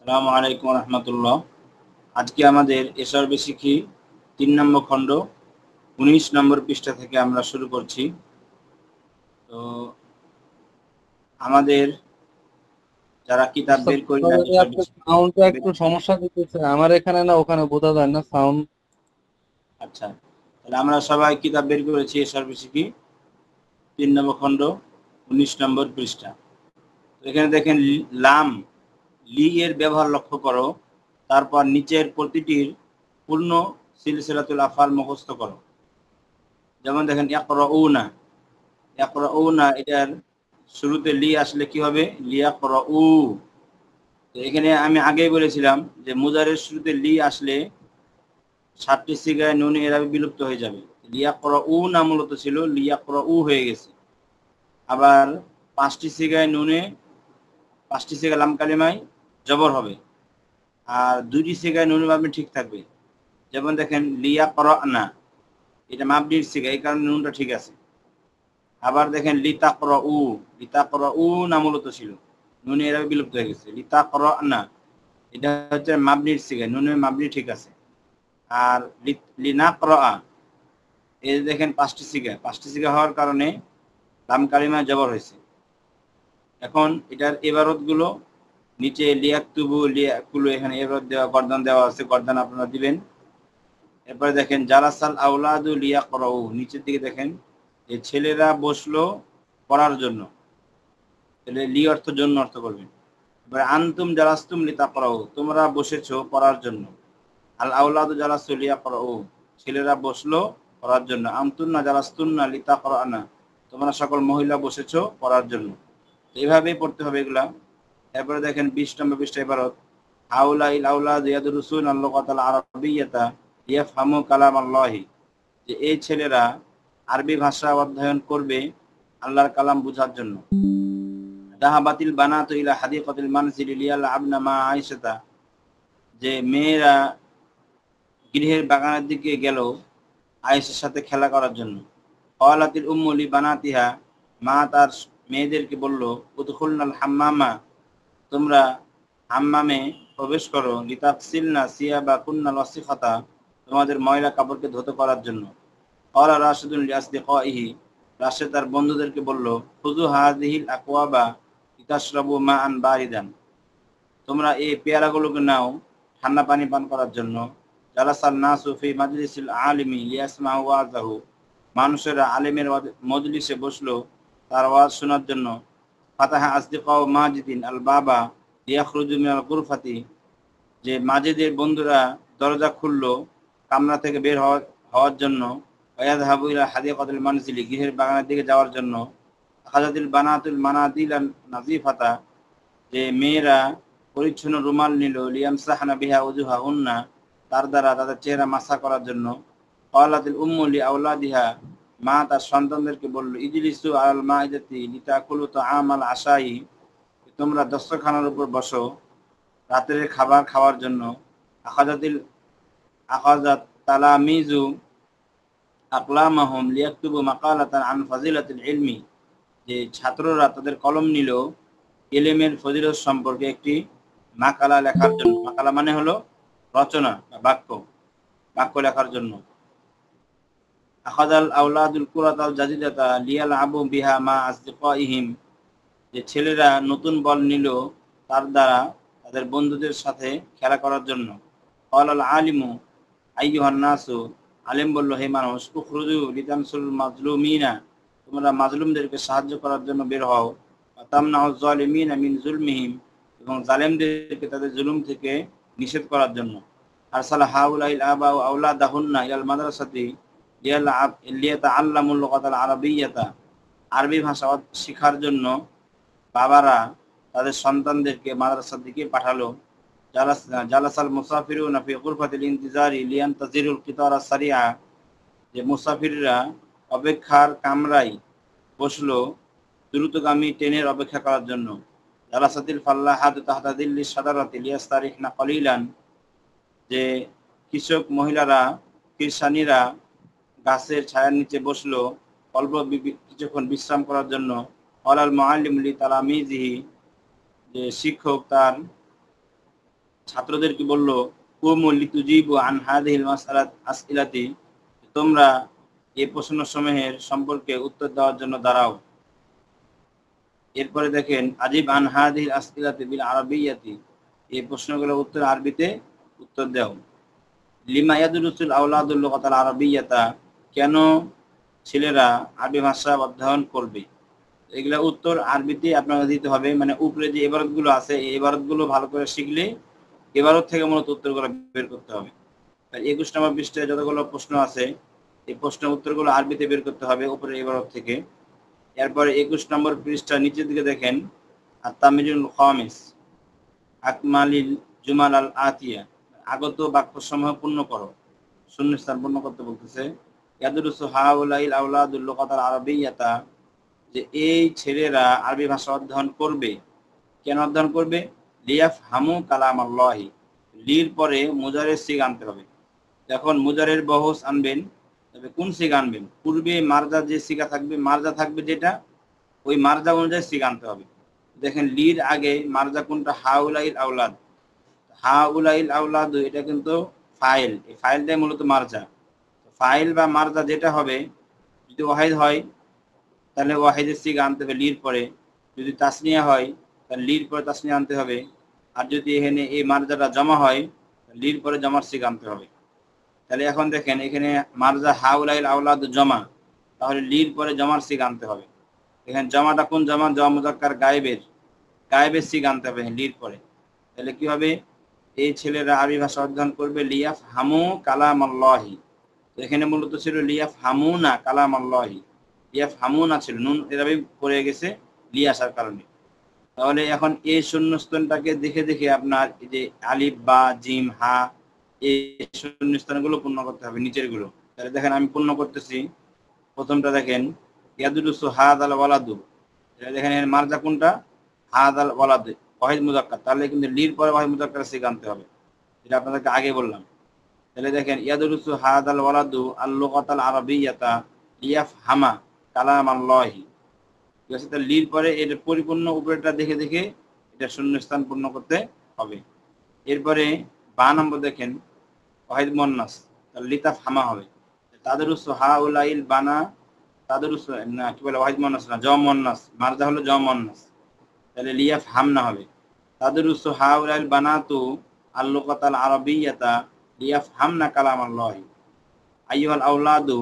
আসসালামু আলাইকুম রহমতুল্লাহ। আজকে আমাদের এসআরবি শিখি 3 নম্বর খণ্ড 19 নম্বর পৃষ্ঠা থেকে আমরা শুরু করছি। তো আমাদের যারা কিতাব বের করি না সাউন্ডটা একটু সমস্যা দিতেছে আমার এখানে, না ওখানে বোঝা যায় না সাউন্ড। আচ্ছা, তাহলে আমরা সবাই কিতাব বের করেছি এসআরবি শিখি 3 নম্বর খণ্ড 19 নম্বর পৃষ্ঠা। তো এখানে দেখেন লাম লি এর ব্যবহার লক্ষ্য করো, তারপর নিচের প্রতিটির পূর্ণ সিলসিলাতুল আফআল মুখস্থ করো। যেমন দেখেন ইয়াকরাউনা, ইয়াকরাউনা এটার শুরুতে লি আসলে কি হবে? লিয়াকরাউ। তো এখানে আমি আগেই বলেছিলাম যে মুজারের শুরুতে লি আসলে 7টি সিগায় নুন এরাবি বিলুপ্ত হয়ে যাবে। লিয়াকরাউ না মূলত ছিল লিয়াকরাউ হয়ে গেছে। আবার 5টি সিগায় নুনে 5টি সিগা লাম কালিমায় জবর হবে, আর 2টি সিগায় নুন ভাবে ঠিক থাকবে। যেমন দেখেন লিয়াকরানা, এটা মাবনির সিগা, এই কারণে নুনটা ঠিক আছে। আবার দেখেন লিতাকরাউ, লিতাকরাউ না মূলত ছিল, নুনে এরা বিলুপ্ত হয়ে গেছে। লিতাকরানা এটা হচ্ছে মাবনির সিগা, নুনে মাবনি ঠিক আছে। আর লিনাকরা এই দেখেন 5টি সিগা হওয়ার কারণে লাম কালিমা জবর হয়েছে। এখন এটার ইবারত গুলো নিচে লিয়াকতুবু লিয়াকুলু, এখানে ইবারত দেওয়া, গর্দান দেওয়া আছে, গর্দান আপনারা দিবেন। এরপরে দেখেন জালাসাল আউলাদু লিয়াকরাউ, নিচের দিকে দেখেন যে ছেলেরা বসলো পড়ার জন্য, তাহলে লি অর্থ জন্য অর্থ করবেন। এবার আনতুম জালাস্তুম লিতাকরাউ, তোমরা বসেছো পড়ার জন্য। আল আউলাদু জালাসু লিয়াকরাউ, ছেলেরা বসলো পড়ার জন্য। আনতুন্না জালাস্তুন্না লিতাকরানা, তোমরা সকল মহিলা বসেছো পড়ার জন্য। এইভাবেই পড়তে হবে এগুলা। এরপরে দেখেন 20 নম্বর পৃষ্ঠা ইবারত হাউলা ইল আউলাদ ইয়াদরুসুন আল-লুগাতাল আরাবিয়্যাতা লিয়াফহামু কালাম আল্লাহি, যে এই ছেলেরা আরবি ভাষা অধ্যয়ন করবে আল্লাহর কালাম বোঝার জন্য। দাহাবাতিল বানাতু ইলা হাদিকাতিল মানজিলি লিয়ালআবনা মা আয়েশাতা, যে মেয়েরা গৃহের বাগানের দিকে গেল আয়েশার সাথে খেলা করার জন্য। ক্বালাতিল উম্মু লি বানাতিহা, মা তার মেয়েদেরকে বলল, উদখুলনাল হাম্মামা, তোমরা হাম্মামে প্রবেশ করো। লিতাগসিলনা সিয়াবাকুন্নাল ওয়াসিখাতা, তোমাদের ময়লা কাপড়কে ধুতে করার জন্য। ক্বালা রাশিদুন লিআসদিকাইহি, রাশেদ তার বন্ধুদেরকে বলল, খুযু হাযিহিল আকওয়াবা লিতাশরাবু মাআন বারিদান, তোমরা এই পেয়ালাগুলোকে নাও ঠান্ডা পানি পান করার জন্য। জালাসান নাসু ফি মাজলিসিল আলিমি লিয়াসমাউ ওয়াজাহু, মানুষেরা আলিমের মজলিসে বসলো তার ওয়াজ শোনার জন্য। ফাতাহা আসদিকাউ মাজিদিন আল বাবা লিয়াখরুজু মিনাল গুরফাতি, যে মাজিদের বন্ধুরা দরজা খুললো কামরা থেকে বের হওয়ার জন্য। ওয়ায়াযহাবু ইলা হাদিকাতিল মানজিলি, গৃহের বাগানের দিকে যাওয়ার জন্য। আখাযাতিল বানাতুল মানাদিল নাযিফাতা, যে মেয়েরা পরিচ্ছন্ন রুমাল নিল। লিয়ামসাহনা বিহা উজুহাহুন্না, তার দ্বারা তাদের চেহারা মাসা করার জন্য। ক্বালাতিল উম্মু লি আওলাদিহা, মা তার সন্তানদেরকে বলল, ইজলিসু আলাল মাইদাতি লিতাকুলু তাআমাল আশাই, তোমরা দস্তরখানার উপর বসো রাতের খাবার খাওয়ার জন্য। আখাযাত তালামিজু আকলামাহুম লিয়াকতুবু মাকালাতান আন ফাজিলাতিল ইলমি, যে ছাত্ররা তাদের কলম নিল ইলমের ফজিলত সম্পর্কে একটি মাকালা লেখার জন্য। মাকালা মানে হলো রচনা বা বাক্য লেখার জন্য। আখাযাল আওলাদুল কুরাতাল জাদিদাতা লিয়ালআবু বিহা মা আসদিকাইহিম, যে ছেলেরা নতুন বল নিল তার দ্বারা তাদের বন্ধুদের সাথে খেলা করার জন্য। ক্বালাল আলিমু আইয়ুহান নাসু, আলিম বলল, হে মানুষ, উখরুজু লিতানসুল মাজলুমিনা, তোমরা মাজলুমদেরকে সাহায্য করার জন্য বের হও। তামনাউজ জালিমিনা মিন জুলমিহিম, এবং জালেমদেরকে তাদের জুলুম থেকে নিষেধ করার জন্য। আরসালা হাউলাইল আবা ওয়া আওলাদাহুন্না ইলাল মাদ্রাসাতি লিয়াতাআল্লামুল লুগাতাল আরাবিয়্যাতা, আরবি ভাষা শেখার জন্য বাবারা তাদের সন্তানদেরকে মাদ্রাসার দিকে পাঠালো। জালাসাল মুসাফিরুনা ফি গুরফাতিল ইন্তিজারি লিয়ানতাজিরুল কিতারা সারিআ, যে মুসাফিররা অপেক্ষার কামরায় বসলো দ্রুতগামী ট্রেনের অপেক্ষা করার জন্য। জালাসাতিল ফাল্লাহাতু তাহতা দিল্লি শাজারাতি লিয়াস্তারিহনা কলিলান, যে কৃষক মহিলারা কৃষানীরা গাছের ছায়ার নিচে বসলো অল্প কিছুক্ষণ বিশ্রাম করার জন্য। ক্বালাল মুআল্লিমু লিতালামিজিহি, যে শিক্ষক তার ছাত্রদেরকে বলল কুমু লিতুজিবু আন হাযিহিল আসইলাতি, তোমরা এই প্রশ্নসমূহের সম্পর্কে উত্তর দেওয়ার জন্য দাঁড়াও। এরপরে দেখেন আজিব আন হাযিহিল আসইলাতি বিল আরাবিয়াতি, এই প্রশ্নগুলোর উত্তর আরবিতে উত্তর দাও। লিমা ইয়াদরুসুল আওলাদুল লুগাতাল আরাবিয়াতা, কেন ছেলেরা আরবি ভাষা অধ্যয়ন করবে? এগুলা উত্তর আরবিতে আপনাকে দিতে হবে। মানে উপরে যে ইবারতগুলো আছে এই ইবারতগুলো ভালো করে শিখলে ইবারত থেকে মূলত উত্তরগুলো বের করতে হবে। 21 নম্বর পৃষ্ঠায় যতগুলো প্রশ্ন আছে এই প্রশ্নের উত্তরগুলো আরবিতে বের করতে হবে উপরে ইবারত থেকে। এরপরে 21 নম্বর পৃষ্ঠা নিচের দিকে দেখেন আত-তামিজুল খামিস আকমালিল জুমাল আল আতিয়া, আগত বাক্যসমূহ পূর্ণ করো। শূন্যস্থান পূর্ণ করতে বলতেছে। ইয়াদরুসু হাউলাইল আওলাদুল লুগাতাল আরাবিয়াতা, যে এই ছেলেরা আরবি ভাষা অধ্যয়ন করবে। কেন অধ্যয়ন করবে? লিয়াফহামু কালাম আল্লাহি, লির পরে মুজারের সিগ আনতে হবে। এখন মুজারের বহস আনবেন, তবে কোন সিগ আনবেন? পূর্বে মারজা যে সিগা থাকবে, মারজা থাকবে যেটা, ওই মারজা অনুযায়ী সিগ আনতে হবে। দেখেন লির আগে মারজা কোনটা? হাউলাইল আওলাদ। হাউলাইল আওলাদ এটা কিন্তু ফাইল, এই ফাইলটাই মূলত মারজা। ফাইল বা মারজা যেটা হবে, যদি ওয়াহিদ হয় তাহলে ওয়াহিদের সিগা আনতে হবে লির পরে, যদি তাসনিয়া হয় তাহলে লির পরে তাসনিয়া আনতে হবে, আর যদি এখানে এই মারজাটা জমা হয় লির পরে জমার সিগা আনতে হবে। তাহলে এখন দেখেন এখানে মারজা হাউলাইল আওলাদ জমা, তাহলে লির পরে জমার সিগা আনতে হবে। এখানে জমাটা কোন জমা? জমা মুজাক্কার গায়েবের সিগা আনতে হবে লির পরে। তাহলে কি হবে? এই ছেলেরা আরবি ভাষা অধ্যয়ন করবে লিয়াফহামু কালাম আল্লাহি। তো এখানে মূলত ছিল লিয়াফহামুনা কালাম আল্লাহি, লিয়াফহামুনা ছিল, নুন এভাবে পড়ে গেছে লি আসার কারণে। তাহলে এখন এই শূন্যস্থানটাকে দেখে দেখে আপনার এই যে আলিফ বা জিম হা এই শূন্যস্থানগুলো পূর্ণ করতে হবে, নিচের গুলো। তাহলে দেখেন আমি পূর্ণ করতেছি। প্রথমটা দেখেন ইয়াদুলুসু হাদাল ওয়ালাদু, এটা দেখেন এর মারজা কোনটা? হাদাল ওয়ালাদু, ওয়াহিদ মুজাক্কার, তাহলে কিন্তু লির পরে ওয়াহিদ মুজাক্কার সিগা আনতে হবে, যেটা আপনাদেরকে আগে বললাম। তাহলে দেখেন ইয়াদুলুসু হাদাল ওয়ালাদু আল লুগাতাল আরাবিয়াতা লিয়াফহামা কালাম আল্লাহি, ঠিক আছে? তাহলে লির পরে এর পরিপূর্ণ উপরেটা দেখে দেখে এটা শূন্যস্থান পূর্ণ করতে হবে। এরপরে বা নম্বর দেখেন ওয়াহিদ মুন্নাস, তাহলে লিতাফহামা হবে। তাদরুসু হাউলাইল বানা, তাদরুসু না কি বলে ওয়াহিদ মুন্নাস না, জম মুন্নাস, মারজা হলো জম মুন্নাস, তাহলে লিয়াফহামনা হবে। তাদরুসু হাউলাইল বানাতু আল লুগাতাল আরাবিয়াতা লিয়াফহামনা কালাম আল্লাহি। আইয়ুহাল আওলাদু,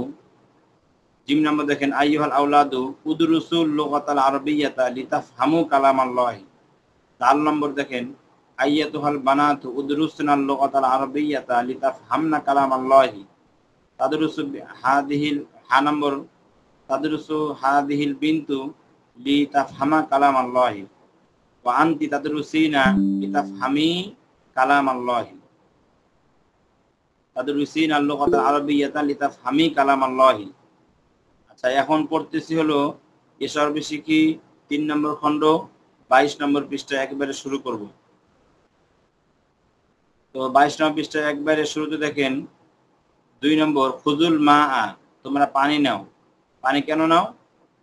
জিম নম্বর দেখেন আইয়ুহাল আওলাদু উদরুসুল লুগাতাল আরাবিয়াতা লিতাফহামু কালাম আল্লাহি। দাল নম্বর দেখেন আইয়াতুহাল বানাতু উদরুসনাল লুগাতাল আরাবিয়াতা লিতাফহামনা কালাম আল্লাহি। তাদরুসু হাদিহিল, হা নম্বর তাদরুসু হাদিহিল বিনতু লিতাফহামা কালাম আল্লাহি ওয়া আনতি তাদরুসিনা লিতাফহামি কালাম আল্লাহি। তাদরুসিনা আল লুগাতাল আরাবিয়াতা লিতাফহামি কালাম আল্লাহি। আচ্ছা, এখন পড়তেছি হলো এসব শিখি 3 নম্বর খণ্ড 22 নম্বর পৃষ্ঠা একবারে শুরু করব। তো 22 নম্বর পৃষ্ঠা একবারে শুরুতে দেখেন 2 নম্বর খুজুল মা আ, তোমরা পানি নাও। পানি কেন নাও?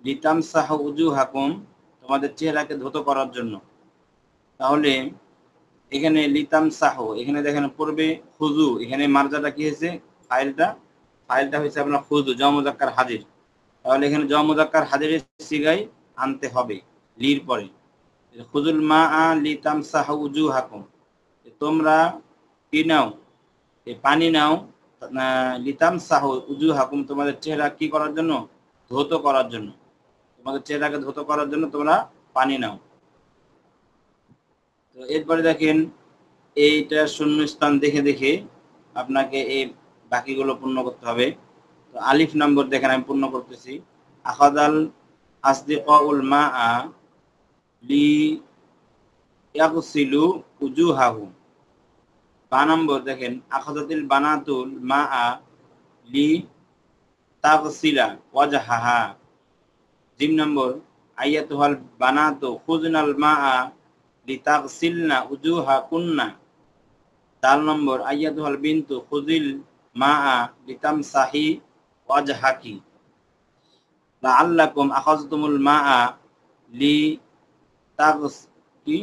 লিতামসাহু উজুহাকুম, তোমাদের চেহারাকে ধৌত করার জন্য। তাহলে এখানে লিতামসাহু, এখানে দেখেন পড়বে খুজু, এখানে মারজাটা কি হয়েছে? ফাইলটা হয়েছে আপনার খুজু, জম মুজাক্কার হাজির। তাহলে এখানে জম মুজাক্কার হাজিরের সিগায় আনতে হবে লির পরে। খুজুল মা আ লিতামসাহু উজুহাকুম, তোমরা কি নাও? এই পানি নাও। লিতামসাহু উজুহাকুম, তোমাদের চেহারা কি করার জন্য? ধৌত করার জন্য। তোমাদের চেহারাকে ধৌত করার জন্য তোমরা পানি নাও। তো এরপরে দেখেন এইটা শূন্যস্থান দেখে দেখে আপনাকে এই বাকিগুলো পূর্ণ করতে হবে। তো আলিফ নম্বর দেখেন আমি পূর্ণ করতেছি। আখাদাল আসদিকাউল মাআ লি ইয়াগসিলু উজুহাহুম। বা নম্বর দেখেন আখাদাতিল বানাতুল মাআ লি তাগসিলা ওয়াজহাহা। জিম নম্বর আইয়াতুহাল বানাতু খুজনাল মাআ লিতাগসিলনা উজুহাকুন্না। দাল নম্বর আইয়াতুহাল বিনতু খুজিল মাআ লিতামসাহি ওয়াজহাকি। লাআল্লাকুম আখাযতুমুল মাআ লি তাগস কি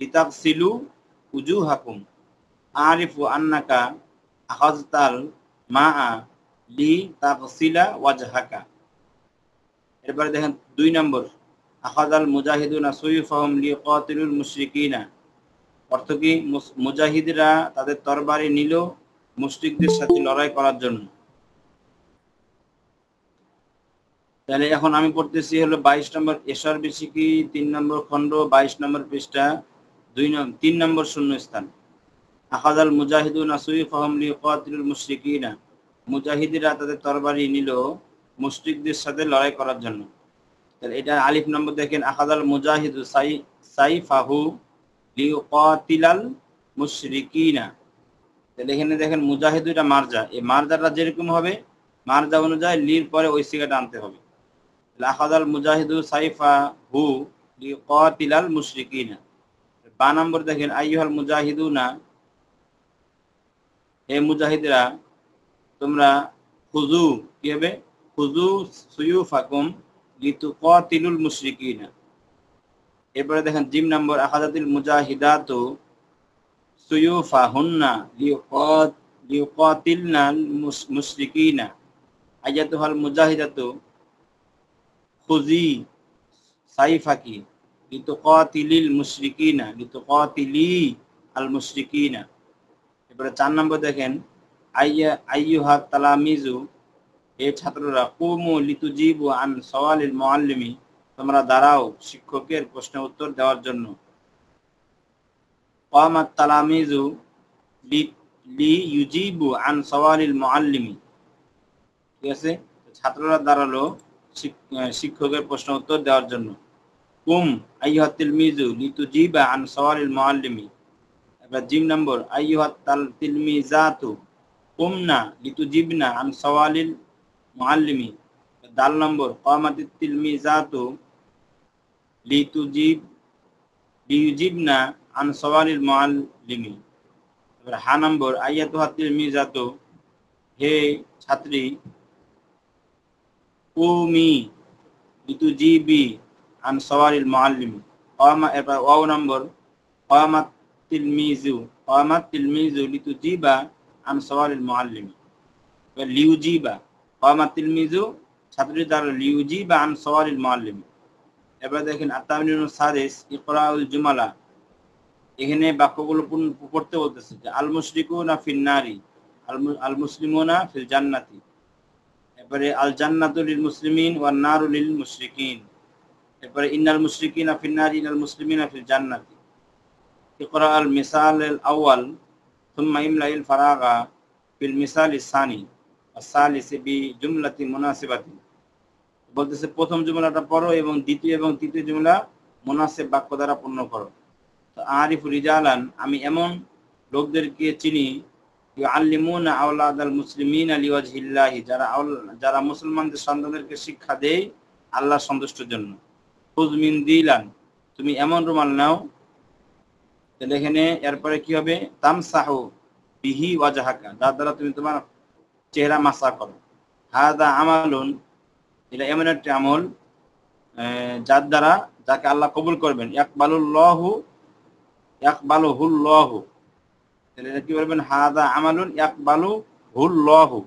লিতাগসিলু উজুহাকুম আরিফু আন্নাকা আখাযতাল মাআ লিতাগসিলা ওয়াজহাকা। এরপরে দেখেন 2 নম্বর, আখাযাল মুজাহিদুনা সুয়ুফাহুম লিয়াকাতিলুল মুশরিকিনা। অর্থ কি? মুজাহিদরা তাদের তরবারি নিল মুশরিকদের সাথে লড়াই করার জন্য। তাহলে এখন আমি পড়তেছি হলো 22 নম্বর এশার বিসিকি 3 নম্বর খণ্ড 22 নম্বর পৃষ্ঠা 3 নম্বর শূন্যস্থান। আখাযাল মুজাহিদুনা সুয়ুফাহুম লিয়াকাতিলুল মুশরিকিনা। মুজাহিদরা তাদের তরবারি নিল মুশরিকদের সাথে লড়াই করার জন্য। তাহলে এটা আলিফ নম্বর দেখেন, আখাযাল মুজাহিদু সাইফাহু লিয়াকাতিলাল মুশরিকিনা। তাহলে এখানে দেখেন মুজাহিদ এটা মারজা, এই মারজাটা যেরকম হবে মারজা অনুযায়ী লির পরে ওই সিগাটা আনতে হবে। আখাযাল মুজাহিদু সাইফাহু লিয়াকাতিলাল মুশরিকিনা। বা নম্বর দেখেন, আইয়ুহাল মুজাহিদুনা, হে মুজাহিদরা তোমরা খুযু, কি হবে? খুযু সুয়ুফাকুম লিতুকাতিলুল মুশরিকিনা। এরপরে দেখেন জিম নম্বর, আখাযাতিল মুজাহিদাতু সুয়ুফাহুন্না লিয়ুকাতিলনাল মুশরিকিনা আইয়াতুহাল মুজাহিদাতু খুযি সাইফাকি লিতুকাতিলিল মুশরিকিনা লিতুকাতিলি আল মুশরিকিনা। এরপরে 4 নম্বর দেখেন, আইয়ুহাত তালামিজু, হে ছাত্ররা, কুমু লিতুজিবু আন সওয়ালিল মুআল্লিমি, তোমরা দাঁড়াও শিক্ষকের প্রশ্নের উত্তর দেওয়ার জন্য। কামাত তালামিজু লিইউজিবু আন সওয়ালিল মুআল্লিমি। ঠিক আছে, ছাত্ররা দাঁড়ালো শিক্ষকের প্রশ্ন উত্তর দেওয়ার জন্য। কুম আইয়ুহাত তিলমিজু লিতুজিবা আন সওয়ালিল মুআল্লিমি। এবার জিম নম্বর, আইয়ুহাত তিলমিজাতু কুমনা লিতুজিবনা আন সওয়ালিল মুআল্লিমি। দাল নম্বর, কামাতিত তিলমিজাতু লিইউজিবনা আন সওয়ালিল মুআল্লিমি। এবার হা নম্বর, আইয়াতুহাত তিলমিজাতু, হে ছাত্রী, কুমি লিতুজিবি আন সওয়ালিল মুআল্লিমি। এবার ওয়াও নম্বর, কামাত তিলমিজু লিতুজিবা আন সওয়ালিল মুআল্লিমি। এবার লিউজিবা, কামাত তিলমিজু, ছাত্রী দ্বারা লিউজিবা আন সওয়ালিল মুআল্লিমি। এবার দেখেন আত-তামরিনুস সাদিস, ইকরাউল জুমালা। এখানে বাক্যগুলো পড়তে বলতেছে যে আল মুশরিকুনা ফিন নারি আল মুসলিমুনা ফিল জান্নাতি। এরপরে আল জান্নাতু লিল মুসলিমিন ওয়ান নারু লিল মুশরিকিন। এরপরে ইন্নাল মুশরিকিনা ফিন নারি ইনাল মুসলিমিনা ফিল জান্নাতি। ইকরা আল মিসাল আল আউয়াল সুম্মা ইমলাইল ফারাগা ফিল মিসাল আস-সানি আস-সালিস বি জুমলাতি মুনাসিবাতি। বলতেছে প্রথম জুমলাটা পড়ো এবং দ্বিতীয় এবং তৃতীয় জুমলা মুনাসিব বাক্য দ্বারা পূর্ণ করো। তো আরিফু রিজালান, আমি এমন লোকদেরকে চিনি, ইউআল্লিমুনা আওলাদাল মুসলিমিনা লিওয়াজহিল্লাহি, যারা মুসলমানদের সন্তানদেরকে শিক্ষা দেয় আল্লাহর সন্তুষ্টির জন্য। খুয মিন দিলান, তুমি এমন রুমাল নাও। তাহলে এখানে এরপরে কি হবে? তামসাহু বিহি ওয়াজহাকা, যার দ্বারা তুমি তোমার চেহারা মাসা করো। হাদা আমালুন, এটা এমন একটি আমল যার দ্বারা যাকে আল্লাহ কবুল করবেন। ইয়াকবালুহুল্লাহু, তাহলে এটা কি বলবেন? হাদা আমালুন ইয়াকবালুহুল্লাহু,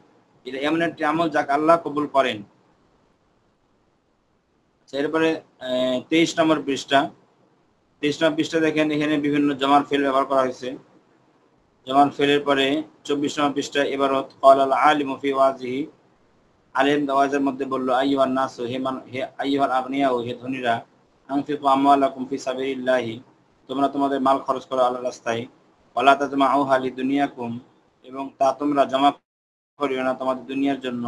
এটা এমন একটি আমল যাকে আল্লাহ কবুল করেন। এরপরে 23 নম্বর পৃষ্ঠা। 23 নম্বর পৃষ্ঠা দেখেন, এখানে বিভিন্ন জমার ফেল ব্যবহার করা হয়েছে। জমার ফেলের পরে 24 নম্বর পৃষ্ঠা ইবারত, ক্বালাল আলিমু ফি ওয়াজিহি, আলেম ওয়াজের মধ্যে বলল, আইয়ুহান নাসু, হে আইয়ুহাল আগনিয়া, হে ধনীরা, আনফিকু আমওয়ালাকুম ফি সাবিলিল্লাহি, তোমরা তোমাদের মাল খরচ করো আল্লাহর রাস্তায়। ওয়ালা তাজমাউহা লিদুনিয়াকুম, এবং তা তোমরা জমা করিও না তোমাদের দুনিয়ার জন্য।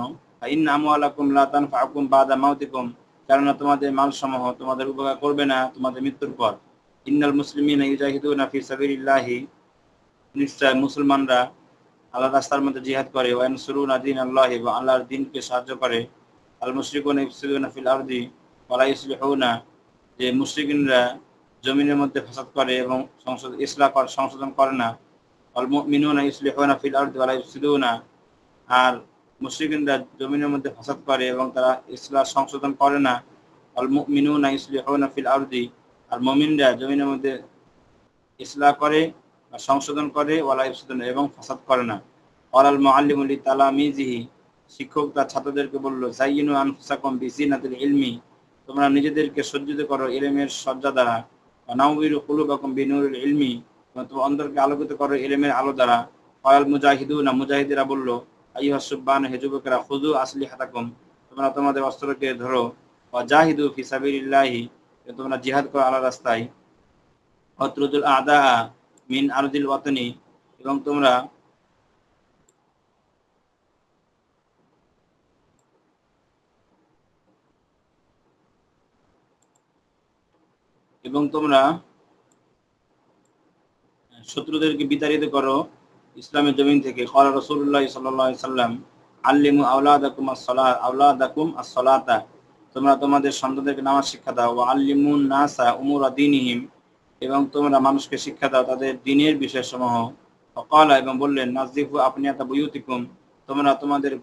ইন্না আমওয়ালাকুম লা তানফাউকুম বাদা মাউতিকুম, কেননা তোমাদের মাল সমূহ তোমাদের উপকার করবে না তোমাদের মৃত্যুর পর। ইন্নাল মুসলিমিনা ইউজাহিদুনা ফি সাবিলিল্লাহি, নিশ্চয় মুসলমানরা আল্লাহর রাস্তার মধ্যে জিহাদ করে। ওয়া ইয়ানসুরুনা দীনাল্লাহি, এবং আল্লাহর দ্বীনকে সাহায্য করে। আল মুশরিকুনা ইফসিদুনা ফিল আরদি ওয়া লা ইসলিহুনা, যে মুশরিকিনরা জমিনের মধ্যে ফাসাদ করে এবং সংশোধন করে না। আল মুমিনুনা ইসলিহুনা ফিল আরদি ওয়া লা ইফসিদুনা, আর মুশরিকিনরা জমিনের মধ্যে ফাসাদ করে এবং তারা ইসলাহ সংশোধন করে না। আল মুমিনুনা ইসলিহুনা ফিল আরদি আর মুমিনরা জমিনের মধ্যে ইসলাহ করে বা সংশোধন করে, ওয়ালা ইফসাদুন এবং ফাসাদ করে না। ওয়ালাল মুআল্লিমু লিতালামিজিহি, শিক্ষক তার ছাত্রদেরকে বলল, যায়িনু আনফুসাকুম বিজিনাতিল ইলমি, তোমরা নিজেদেরকে সজ্জিত করো ইলমের সজ্জা দ্বারা। ওয়া নাউবিরু কুলুবাকুম বিনুরিল ইলমি, তোমরা অন্তরকে আলোকিত করো ইলমের আলো দ্বারা। ওয়াল মুজাহিদুনা, মুজাহিদরা বলল, আইয়ুহাস সুববান, হে যুবকেরা, খুযু আসলিহাতাকুম, তোমরা তোমাদের অস্ত্রকে ধরো। ওয়া জাহিদু ফি সাবিলিল্লাহি, তোমরা জিহাদ করো আল্লাহর রাস্তায়। অত্রুদুল আদা মিন আরদিল ওয়াতনি, এবং তোমরা শত্রুদেরকে বিতাড়িত করো ইসলামের জমিন থেকে। ক্বালা রাসূলুল্লাহ সাল্লাল্লাহু আলাইহি সাল্লাম, আল্লিমু আওলাদাকুম আস-সালাতা, তোমরা তোমাদের সন্তানদেরকে নামাজ শিক্ষা দাও। ওয়া আল্লিমুন নাসা উমুরা দীনিহিম, এবং তোমরা মানুষকে শিক্ষা দাও তাদের দ্বীনের বিষয়সমূহ। ওয়াকালা, এবং বললেন, নাযিফু আপনিয়াতা বুয়ুতিকুম, তোমরা তোমাদের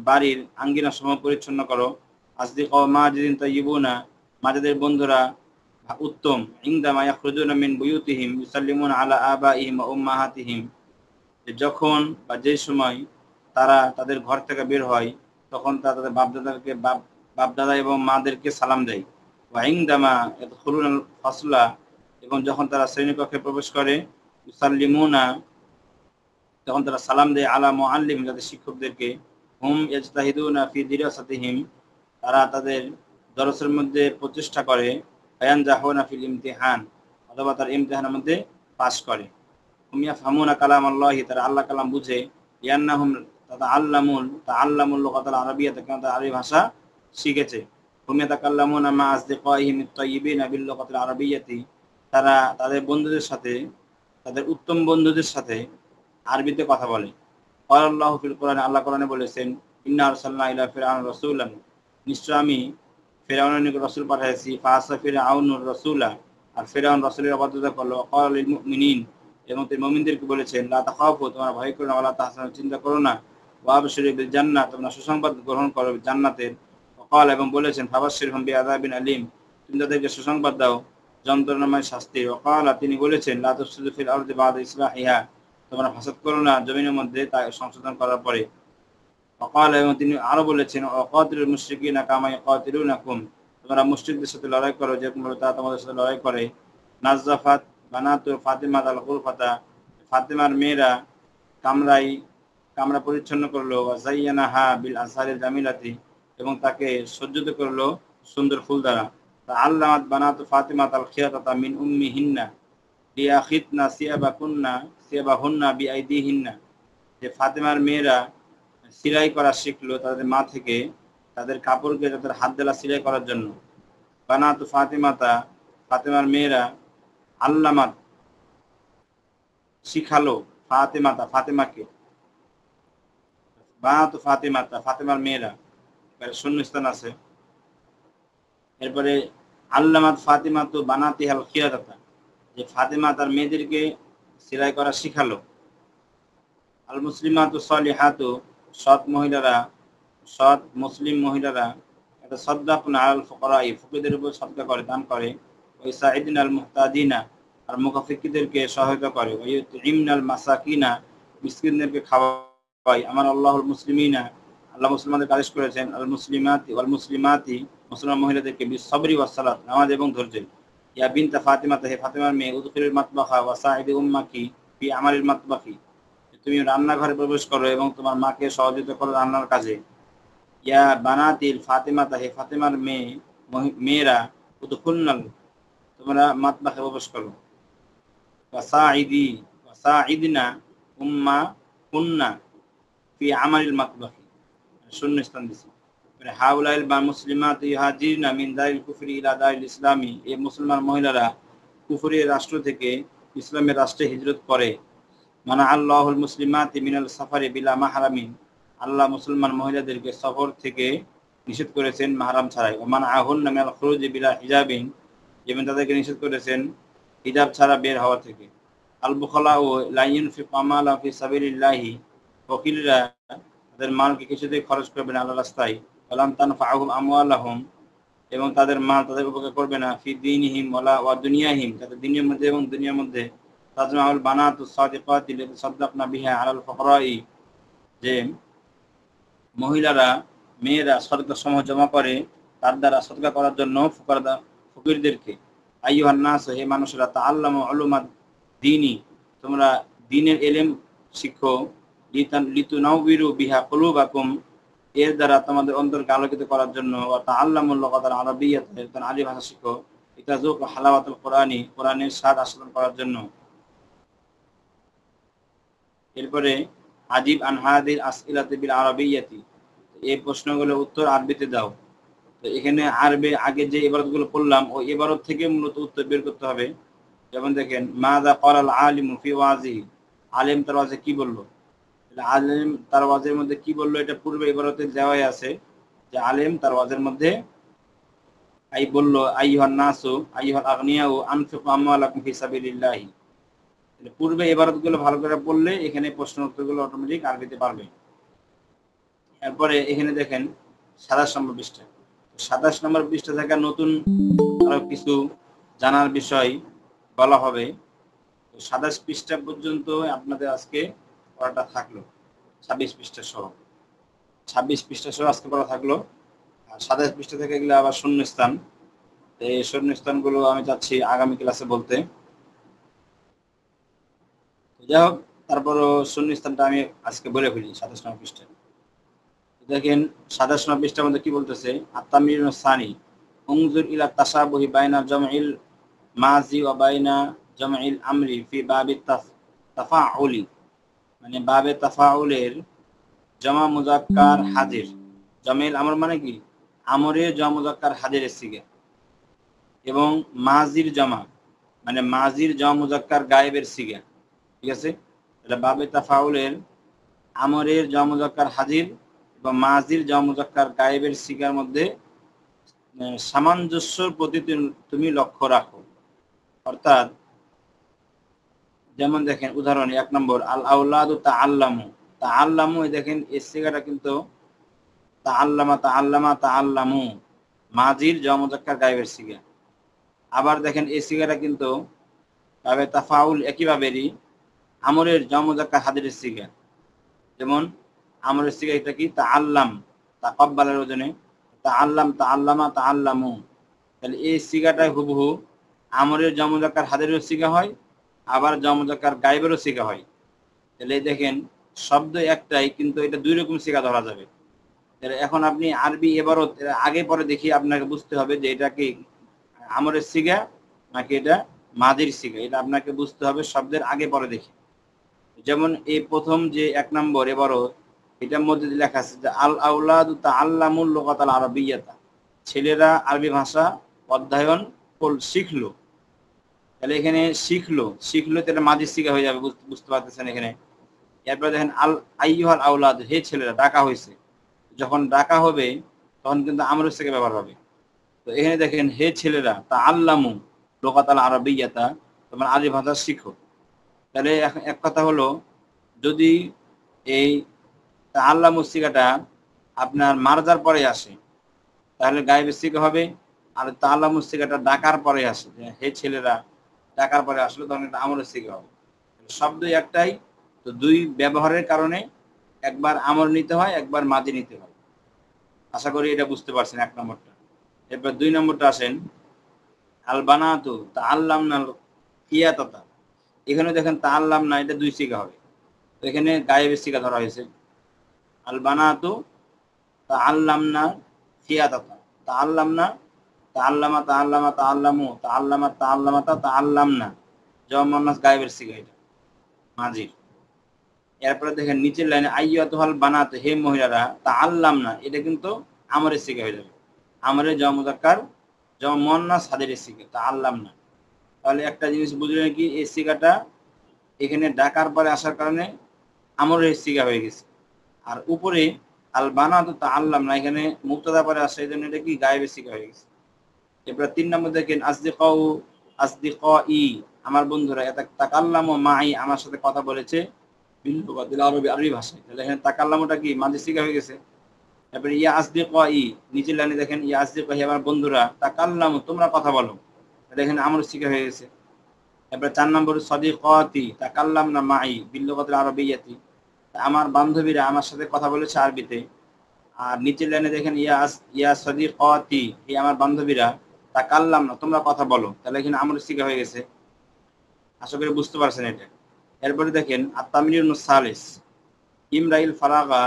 বাড়ির আঙ্গিনা সমূহ পরিচ্ছন্ন করো। আসদিকা মাজিদিন তাইয়িবুনা, মাজাদের বন্ধুরা উত্তম। ইনদামা ইয়াখরুজুনা মিন বুয়ুতিহিম ইউসাল্লিমুনা আলা আবাইহিম ওয়া উম্মাহাতিহিম, যখন বা যে সময় তারা তাদের ঘর থেকে বের হয়, তখন তারা তাদের বাপদাদা এবং মাদেরকে সালাম দেয়। ওয়া ইনদামা ইয়াদখুলুনাল ফাসলা, এবং যখন তারা শ্রেণীকক্ষে প্রবেশ করে, ইউসাল্লিমুনা, তখন তারা সালাম দেয় আলা মুআল্লিম, যাদের শিক্ষকদেরকে। হুম ইয়াজতাহিদুনা ফি দিরাসাতিহিম, তারা তাদের দরসের মধ্যে প্রচেষ্টা করে। ফায়ানজাহুনা ফিল ইমতিহান, অথবা তার ইমতিহানের মধ্যে পাস করে। হুম ইয়াফহামুনা কালাম আল্লাহি, তারা আল্লাহ কালাম বুঝে। ইয়ান্নাহুম তাআল্লামুল লুগাতাল আরাবিয়্যাতা, কারণ তারা আরবি ভাষা শিখেছে। হুম ইয়াতাকাল্লামুনা মা আসদিকাইহিম আত-তাইয়িবিনা বিল লুগাতিল আরাবিয়্যাতি, তারা তাদের বন্ধুদের সাথে, তাদের উত্তম বন্ধুদের সাথে আরবিতে কথা বলে। ক্বালাল্লাহু ফিল কোরআন, আল্লাহ কোরআনে বলেছেন, ইন্না আরসালনা ইলা ফিরআউনা রাসূলান, নিশ্চয় আমি ফিরআউনের নিকট রাসূল পাঠিয়েছি। ফাআসা ফিরআউনুর রাসূলা, আর ফিরআউন রাসূলের অবাধ্যতা করলো। ক্বালা লিল মুমিনিন, এবং তিনি মুমিনদেরকে বলেছেন, লা তাখাফু, তোমরা ভয় করো না, ওয়ালা তাহজানু, চিন্তা করো না। ওয়া আবশিরু বিল জান্নাহ, তোমরা সুসংবাদ গ্রহণ করো জান্নাতের। ক্বালা, এবং বলেছেন, ফাবাশশিরহুম বিআযাবিন আলীম, তুমি তাদেরকে সুসংবাদ দাও যন্ত্রণাময় শাস্তির। ক্বালা, তিনি বলেছেন, লা তুফসিদু ফিল আরদি বা'দা ইসলাহিহা, তোমরা ফাসাদ করো না জমিনের মধ্যে তা সংশোধন করার পরে। ক্বালা, এবং তিনি আরো বলেছেন, ওয়াকাতিলুল মুশরিকিনা কামা ইয়াকাতিলুনাকুম, তোমরা মুশরিকদের সাথে লড়াই করো যেরকম ভাবে তারা তোমাদের সাথে লড়াই করে। নাযাফাত বানাতু ফাতিমাত আল গুরফাতা, ফাতিমার মেয়েরা কামরা পরিচ্ছন্ন করলো। ওয়া যায়্যানাহা বিল আজহারিল জামিলাতি, এবং তাকে সজ্জিত করলো সুন্দর ফুল দ্বারা। তাআল্লামাত বানাতু ফাতিমাত আল খিয়াতাতা মিন উম্মিহিন্না লিয়াখিতনা সিয়াবাহুন্না বিআইদিহিন্না, যে ফাতিমার মেয়েরা সিলাই করা শিখলো তাদের মা থেকে, তাদের কাপড়কে তাদের হাত দেলা সিলাই করার জন্য। বানাতু ফাতিমাতা, ফাতিমার মেয়েরা, আল্লামাত শিখালো ফাতিমাকে। বানাতু ফাতিমাতা, ফাতিমার মেয়েরা, শূন্যস্থান আছে। এরপরে আল্লামাত ফাতিমাতু বানাতিহাল খিয়াতাতা, যে ফাতিমা তার মেয়েদেরকে সেলাই করা শিখালো। আল মুসলিমাতু সালিহাতু, সৎ মুসলিম মহিলারা এটা সাদদাকুন আল ফুকারাই, ফকিরদের উপর সদকা করে, দান করে। ওই সাইদিন আল মুহতাদিনা, আর মুকাফিকিদেরকে সহায়তা করে। ওই ইমনাল মাসাকিনা, মিসকিনদেরকে খাওয়ায়। আমার আল্লাহুল মুসলিমিনা, আল্লাহ মুসলমানদের আদেশ করেছেন, আল মুসলিমাতি, মুসলমান মহিলাদেরকে বিসবরি ওয়াস সালাত, নামাজ এবং ধৈর্য। ইয়া বিনতা ফাতিমাতা, হে ফাতিমার মেয়ে, উদখিলুল মাতবাখা ওয়া সাইদি উম্মাকি ফি আমালিল মাতবাখি, তুমি রান্নাঘরে প্রবেশ করো এবং তোমার মাকে সহযোগিতা করো রান্নার কাজে। ইয়া বানাতিল ফাতিমাতা, হে ফাতিমার মেয়েরা, উদখুলনাল, তোমরা মাতবাখে প্রবেশ করো। ওয়াসাইদিনা উম্মা কুন্না ফি আমালিল মাতবাখি, শূন্যস্থান দিছি। হাউলাইল বা মুসলিমাত ইউহাজিরনা মিন দারিল কুফরি ইলা দারিল ইসলামি, এই মুসলমান মহিলারা কুফরের রাষ্ট্র থেকে ইসলামের রাষ্ট্রে হিজরত করে। মানা আল্লাহুল মুসলিমাতি মিনাল সাফারি বিলা মাহরামিন, আল্লাহ মুসলমান মহিলাদেরকে সফর থেকে নিষেধ করেছেন মাহরাম ছাড়াই। ওমান আহুন্না মিনাল খুরুজি বিলা হিজাবিন, যেমন তাদেরকে নিষেধ করেছেন হিজাব ছাড়া বের হওয়া থেকে। আল বুখালা ও লা ইউনফিকু আমালা ফি সাবিলিল্লাহি, ফকিররা তাদের মালকে কিছুতেই খরচ করবে না আল্লাহর রাস্তায়। ওয়ালাম তানফাহুম আমওয়ালাহুম, এবং তাদের মাল তাদের উপকার করবে না, ফি দীনিহিম ওয়া দুনিয়াহিম, তাদের দিনের মধ্যে এবং দুনিয়ার মধ্যে, তাজমাউল বানাতু সাদিকাতি লিতি সাদ্দাকনা বিহা আলাল ফুকরাই, যে মহিলারা মেয়েরা সদকা সমূহ জমা করে তার দ্বারা সদকা করার জন্য ফকিরদেরকে। আইয়ুহান নাস, হে মানুষেরা, তাআল্লামু উলুমাদ দীনি, তোমরা দ্বীনের ইলম শিখো, লিতুনাউবিরু বিহা কুলুবাকুম, এর দ্বারা তোমাদের অন্তরকে আলোকিত করার জন্য, ওয়া তাআল্লামুল লুগাতাল আরাবিয়্যাত, তোমরা আরবি ভাষা শিখো, লিতাযুকু হালাওয়াতুল কুরআনি, কোরআনের স্বাদ আস্বাদন করার জন্য। এরপরে আজিব আন হাদিল আসইলাতি বিল আরাবিয়্যাতি, এই প্রশ্নগুলোর উত্তর আরবিতে দাও। তো এখানে আরবি আগে যে ইবারতগুলো পড়লাম ওই ইবারত থেকে মূলত উত্তর বের করতে হবে। যেমন দেখেন, মাযা ক্বালাল আলিমু ফি ওয়াজিহি, আলেম তার ওয়াজে কি বললো। আলেম তার ওয়াজের মধ্যে কি বললো এটা পূর্বে ইবারতে দেওয়াই আছে, যে আলেম তার ওয়াজের মধ্যে বললো আইয়ুহান নাসু আইয়ুহাল আগনিয়াউ আনফিকু আমওয়ালাকুম ফি সাবিলিল্লাহি। পূর্বে ইবারতগুলো ভালো করে পড়লে এখানে প্রশ্ন উত্তরগুলো অটোমেটিক আরবিতে পারবে। এরপরে এখানে দেখেন 27 নম্বর পৃষ্ঠা। 27 নম্বর পৃষ্ঠা থেকে নতুন আরো কিছু জানার বিষয় বলা হবে। 27 পৃষ্ঠা পর্যন্ত আপনাদের আজকে পড়াটা থাকলো, 26 পৃষ্ঠা সহ 26 পৃষ্ঠা সহ আজকে পড়া থাকলো। আর 27 পৃষ্ঠা থেকে এগুলো আবার শূন্যস্থান, এই শূন্যস্থানগুলো আমি চাচ্ছি আগামী ক্লাসে বলতে। যাই হোক, তারপরও শূন্যস্থানটা আমি আজকে বলে ফেলি। 27 নম্বর পৃষ্ঠা দেখেন, 27 নম্বর পৃষ্ঠার মধ্যে কি বলতেছে, আত-তামরিন সানি, উনজুর ইলা তাশাবুহি বাইনা জামইল মাজি ওয়া বাইনা জামইল আমরি ফি বাবি তাফাউলি, মানে বাবে তাফাউলের জামা মুযাক্কার হাজির, জামিল আমর মানে কি আমরের জামা মুযাক্কার হাজিরের সিগা, এবং মাজির জামা মানে মাজির জামা মুযাক্কার গায়েবের সিগা। ঠিক আছে, এটা বাবে তাফাউলের আমরের জামা মুযাক্কার হাজির বা মাজির জামা মুযাক্কার গায়েবের সিগার মধ্যে সামঞ্জস্যর প্রতি তুমি লক্ষ্য রাখো। অর্থাৎ যেমন দেখেন উদাহরণ 1 নম্বর, আল আউলাদু তাআল্লামু, তাআল্লামু, দেখেন এই সিগাটা কিন্তু তাআল্লামা তাআল্লামা তাআল্লামু, মাজির জামা মুযাক্কার গায়েবের সিগা। আবার দেখেন এই সিগাটা কিন্তু বাবে তাফাউল একইভাবেই আমরের জামা মুযাক্কার হাজিরের সিগা। যেমন আমরের সিগা এটা কি তাআল্লাম, তাকাব্বালের ওজনে তাআল্লাম তাআল্লামা তাআল্লামু, তাহলে এই সিগাটাই হুবহু আমরের জামা মুযাক্কার হাজিরের সিগা হয়, আবার জামা মুযাক্কার গায়েবেরও সিগা হয়। তাহলে দেখেন শব্দ একটাই কিন্তু এটা দুই রকম সিগা ধরা যাবে। তাহলে এখন আপনি আরবি ইবারত আগে পরে দেখি আপনাকে বুঝতে হবে যে এটা কি আমরের সিগা নাকি এটা মাজির সিগা, এটা আপনাকে বুঝতে হবে শব্দের আগে পরে দেখি। যেমন এই প্রথম যে 1 নম্বর ইবারত, এটার মধ্যে লেখা আছে যে আল আউলাদু তাআল্লামুল লুগাতাল আরাবিয়্যাতা, ছেলেরা আরবি ভাষা অধ্যয়ন শিখলো। তাহলে এখানে শিখলো তাহলে মাজির সিগা হয়ে যাবে, বুঝতে পারতেছেন এখানে। এরপর দেখেন আল আইয়ুহাল আউলাদ, হে ছেলেরা, ডাকা হয়েছে, যখন ডাকা হবে তখন কিন্তু আমরের সিগা ব্যবহার হবে। তো এখানে দেখেন হে ছেলেরা তাআল্লামু লুগাতাল আরাবিয়্যাতা, তোমরা আরবি ভাষা শিখো। তাহলে এক কথা হলো, যদি এই তাআল্লামু সিগাটা আপনার মারজার পরে আসে তাহলে গায়েবের সিগা হবে, আর তাআল্লামু সিগাটা ডাকার পরে আসে, হে ছেলেরা ডাকার পরে আসলে তখন এটা আমরের সিগা হবে। শব্দ একটাই, তো দুই ব্যবহারের কারণে একবার আমর নিতে হয়, একবার মাজি নিতে হয়। আশা করি এটা বুঝতে পারছেন 1 নম্বরটা। এরপর 2 নম্বরটা আসেন, আল বানাতু তাআল্লামনাল কিয়াতাতা, এখানে দেখেন তাআল্লামনা এটা 2 সিগা হবে, তো এখানে গায়েবের সিগা ধরা হয়েছে। আল বানাতু তাআল্লামনা কিয়াতাতা, তাআল্লামনা তাআল্লামা তাআল্লামা তাআল্লামু তাআল্লামা তাআল্লামাতা তাআল্লামনা, জামা মুয়ান্নাস গায়েবের সিগা এটা মাজির। এরপরে দেখেন নিচের লাইনে আইয়াতুহাল বানাত, হে মহিলারা, তাআল্লামনা এটা কিন্তু আমরের সিগা হয়ে যাবে, আমরের জামা মুযাক্কার জামা মুয়ান্নাস হাজিরের সিগা তাআল্লামনা। তাহলে একটা জিনিস বুঝলেন কি, এই সিগাটা এখানে ডাকার পরে আসার কারণে আমরের সিগা হয়ে গেছে, আর উপরে আল বানাতু তাআল্লামনা এখানে মুবতাদা পরে আসে, এই জন্য এটা কি গায়েবের সিগা হয়ে গেছে। এরপর 3 নম্বর দেখেন আসদিকাই, আমার বন্ধুরা, তাকাল্লামু মাই, আমার সাথে কথা বলেছে বিল লুগাতিল আরবি, আরবি ভাষায়। তাহলে এখানে তাকাল্লামুটা কি মাজি সিগা হয়ে গেছে, তারপরে ইয়া আসদিকাই, নিচের লাইনে দেখেন ইয়া আসদিকাই আমার বন্ধুরা, তাকাল্লামু তোমরা কথা বলো, দেখেন আমর শিখা হয়ে গেছে। এবার 4 নম্বর সাদিকাতি তাকাল্লামনা মাই বিল লুগাতিল আরাবিয়াতি, আমার বান্ধবীরা আমার সাথে কথা বলেছে আরবিতে। আর নিচের লাইনে দেখেন ইয়া সাদিকাতি, এই আমার বান্ধবীরা, তাকাল্লামনা তোমরা কথা বলো, তাহলে এখানে আমর শিখা হয়ে গেছে। আশা করি বুঝতে পারছেন এটা। এরপরে দেখেন আত-তামরিনুস সালিস ইমরাইল ফারাগা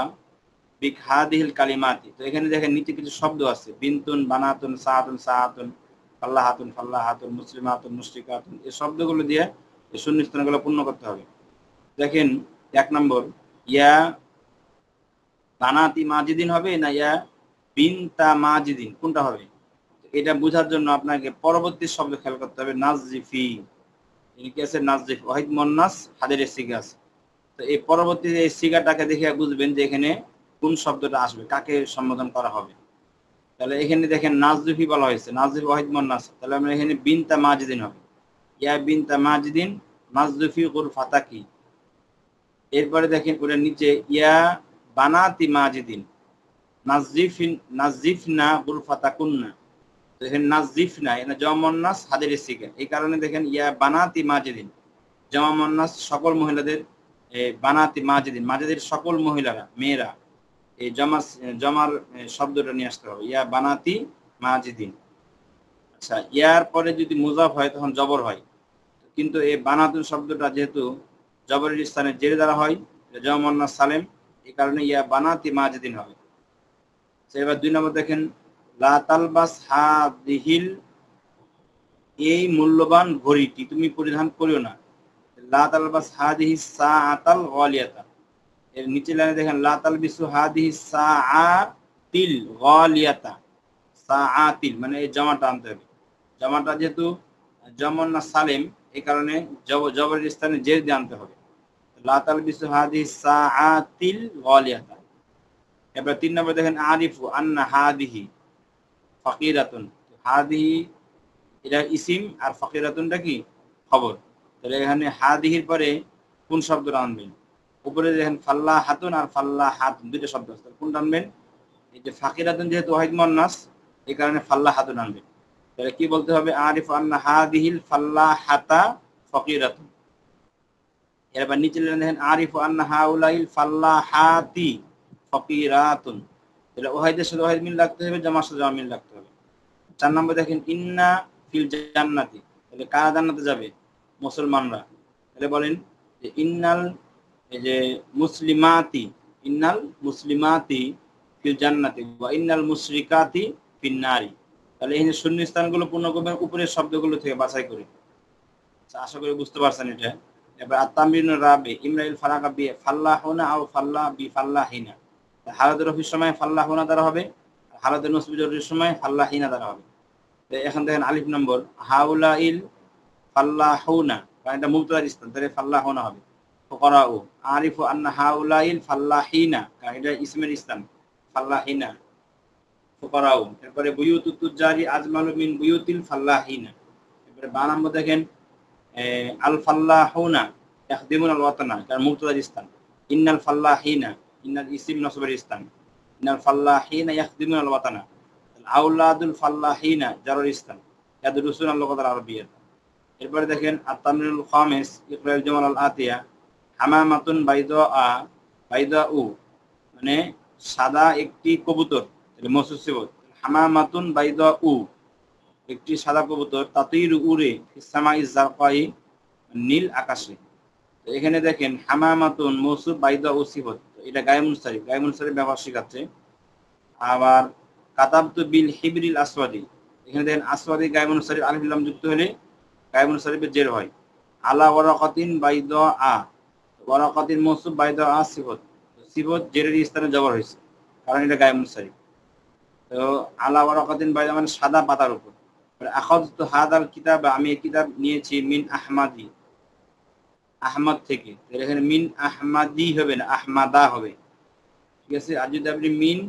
বিক হাদিহিল কালিমাতি, তো এখানে দেখেন নিচে কিছু শব্দ আছে, বিনতুন, বানাতুন, সাআতুন, সাআতুন, ফাল্লাহাতুন, ফাল্লাহাতুন, মুসলিমাতুন, মুশরিকাতুন, এই শব্দগুলো দিয়ে এই শূন্যস্থানগুলো পূর্ণ করতে হবে। দেখেন 1 নম্বর ইয়া বানাতি মাজিদিন হবে না ইয়া বিনতা মাজিদিন, কোনটা হবে? এটা বোঝার জন্য আপনাকে পরবর্তী শব্দ খেয়াল করতে হবে। নাজিফি, কি আছে? নাজিফ, ওয়াহিদ মুন্নাস হাদিরের সিগা আছে। তো এই পরবর্তী এই সিগাটাকে দেখে বুঝবেন যে এখানে কোন শব্দটা আসবে, কাকে সম্বোধন করা হবে। তাহলে এখানে দেখেন নাজদুফি বলা হয়েছে, নাজদুফ ওয়াহিদ মুন্নাস, তাহলে আমরা এখানে বিনতা মাজিদিন হবে, ইয়া বিনতা মাজিদিন নাজদুফি গুরফাতাকি। এরপরে দেখেন ওটার নিচে ইয়া বানাতি মাজিদিন নাজিফনা গুরফাতাকুন্না, তো এখানে নাজিফনা এটা জমা মুন্নাস হাদিরের সিগা, এই কারণে দেখেন ইয়া বানাতি মাজিদিন জমা মুন্নাস সকল মহিলাদের, বানাতি মাজিদিন মাজিদের সকল মহিলারা, মেয়েরা, এই জমার শব্দটা নিয়ে আসতে হবে, ইয়া বানাতি মাজিদিন। আচ্ছা, ইয়ার পরে যদি মুজাফ হয় তখন জবর হয়, কিন্তু এই বানাতুন শব্দটা যেহেতু জবরের স্থানে জেরে দ্বারা হয়, জমা মুন্নাস সালেম, এই কারণে ইয়া বানাতি মাজিদিন হবে। এবার 2 নম্বর দেখেন লা তালবাস হাদিহিল, এই মূল্যবান ঘড়িটি তুমি পরিধান করিও না। লা তালবাস হাদিহিস সাআতাল গালিয়াতা, এর নিচে লাইনে দেখেন লা তালবিসু হাদিহিস সাআতিল গালিয়াতা, সাআতিল মানে এই জমাটা আনতে হবে, জমাটা যেহেতু জমন না সালেম, এই কারণে জবরের স্থানে জের দিয়ে আনতে হবে। লা তালবিসু হাদিহিস সাআতিল গালিয়াতা। এবার 3 নম্বর দেখেন আরিফু আন্না হাদিহি ফাকিরাতুন, হাদিহি এটা ইসিম আর ফাকিরাতুনটা কি খবর, তাহলে এখানে হাদিহির পরে কোন শব্দটা আনবেন? উপরে দেখেন ফাল্লা হাতুন আর ফাল্লা হাতুন দুইটা শব্দ আছে, কোনটা আনবেন? এই যে ফাকিরাতুন যেহেতু ওয়াহিদ মুন্নাস, এই কারণে ফাল্লা হাতুন আনবেন। তাহলে কি বলতে হবে? আরিফু আন্না হাদিহিল ফাল্লা হাতা ফাকিরাতুন। এবার নিচে দেখেন আরিফু আন্না হাউলাইল ফাল্লা হাতি ফাকিরাতুন, তাহলে ওয়াহিদের সাথে ওয়াহিদ মিল রাখতে হবে, জামার সাথে জামা মিল রাখতে হবে। 4 নম্বর দেখেন ইন্না ফিল জান্নাতি, তাহলে কারা জান্নাতে যাবে? মুসলমানরা। তাহলে বলেন যে ইন্নাল, এই যে মুসলিমাতি, ইন্নাল মুসলিমাতি ফিল জান্নাতি ওয়া ইন্নাল মুশরিকাতি ফিন নারি, তাহলে এই শূন্যস্থানগুলো পূর্ণ করবেন উপরের শব্দগুলো থেকে বাছাই করে। আশা করি বুঝতে পারছেন এটা। এবার আত-তামরিনুর রাবি ইমরাইল ফারাগা বি ফাল্লাহুনা আও ফাল্লা বি ফাল্লাহিনা, হালাতুর রফির সময় ফাল্লাহুনা দ্বারা হবে, আর হালাতুর নসবি জরুরির সময় ফাল্লাহিনা দ্বারা হবে। এখন দেখেন আলিফ নম্বর হাউলাইল ফাল্লাহুনা, কারণ এটা মুবতাদার স্থান, তাহলে ফাল্লাহুনা হবে। ফুকারাউ আরিফু আন্না হাউলাইল ফাল্লাহিনা, কারণ এটা ইসমের স্থান, ফাল্লাহিনা ফুকারাউ। এরপরে বুয়ুতুত তুজারি আজমালু মিন বুয়ুতিল ফাল্লাহিনা। এরপরে 12 নম্বর দেখেন আল ফাল্লাহুনা ইয়াখদিমুন আল ওয়াতানা, কারণ মুবতাদার স্থান। ইন্নাল ফাল্লাহিনা, ইন্নাল ইসম নসবের স্থান, ইন্নাল ফাল্লাহিনা ইয়াখদিমুন আল ওয়াতানা। আউলাদুল ফাল্লাহিনা জারুর স্থান, ইয়াদরুসুন আল লুগাতাল আরাবিয়্যা। এরপরে দেখেন আত-তামরিনুল খামিস ইকরাল জুমাল আল আতিয়া হামামাতুন বাইদা বাইদাউ, মানে সাদা একটি কবুতর, তাহলে মওসুফ সিফত হামামাতুন বাইদাউ, একটি সাদা কবুতর, তাতিরু উড়ে ফিস-সামাইজ জারকাই, নীল আকাশে। তো এখানে দেখেন হামামাতুন মওসুফ বাইদাউ সিফত, এটা গায়ে মুনসারিফ, গায়ে মুনসারিফ ব্যবহার শেখাচ্ছে। আবার কাতাবতু বিল হিবরিল আসওয়াদি, এখানে দেখেন আসওয়াদি গায়ে মুনসারিফ আলিফ লাম যুক্ত হলে গায়ে মুনসারিফের জের হয়। আলা ওয়ারাকাতিন বাইদা, ওয়ারাকাতিন মওসুফ বাইদা সিফত, সিফত জেরের স্থানে জবর হয়েছে কারণ এটা গায়ে মুনসারিফ। তো আলা ওয়ারাকাতিন বাইদা মানে সাদা পাতার উপর। আখাযতু হাদাল কিতাব, আমি এই কিতাব নিয়েছি মিন আহমাদি, আহমদ থেকে, এখানে মিন আহমাদি হবে না, আহমাদা হবে, ঠিক আছে। আর যদি আপনি মিন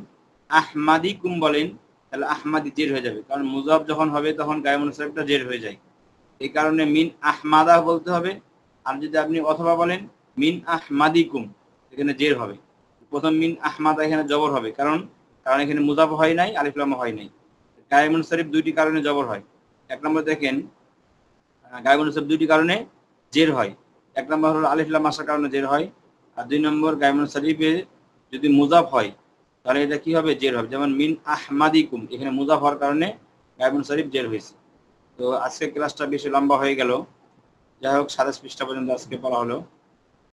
আহমাদিকুম বলেন তাহলে আহমাদি জের হয়ে যাবে, কারণ মুজাফ যখন হবে তখন গায়ে মুনসারিফটা জের হয়ে যায়, এই কারণে মিন আহমাদা বলতে হবে। আর যদি আপনি অথবা বলেন মিন আহমাদিকুম, এখানে জের হবে। প্রথম মিন আহমাদা এখানে জবর হবে, কারণ কারণ এখানে মুজাফ হয় নাই, আলিফ লাম হয় নাই। গায়ে মুনসারিফ দুইটি কারণে জবর হয়। এক নম্বর দেখেন গায়ে মুনসারিফ দুইটি কারণে জের হয়। এক নম্বর হলো আলিফ লাম আসার কারণে জের হয়, আর দুই নম্বর গায়ে মুনসারিফে যদি মুজাফ হয় তাহলে এটা কি হবে, জের হবে। যেমন মিন আহমাদিকুম, এখানে মুজাফ হওয়ার কারণে গায়ে মুনসারিফ জের হয়েছে। তো আজকে ক্লাসটা বেশি লম্বা হয়ে গেল, যাই হোক 27 পৃষ্ঠা পর্যন্ত আজকে পড়া হলো।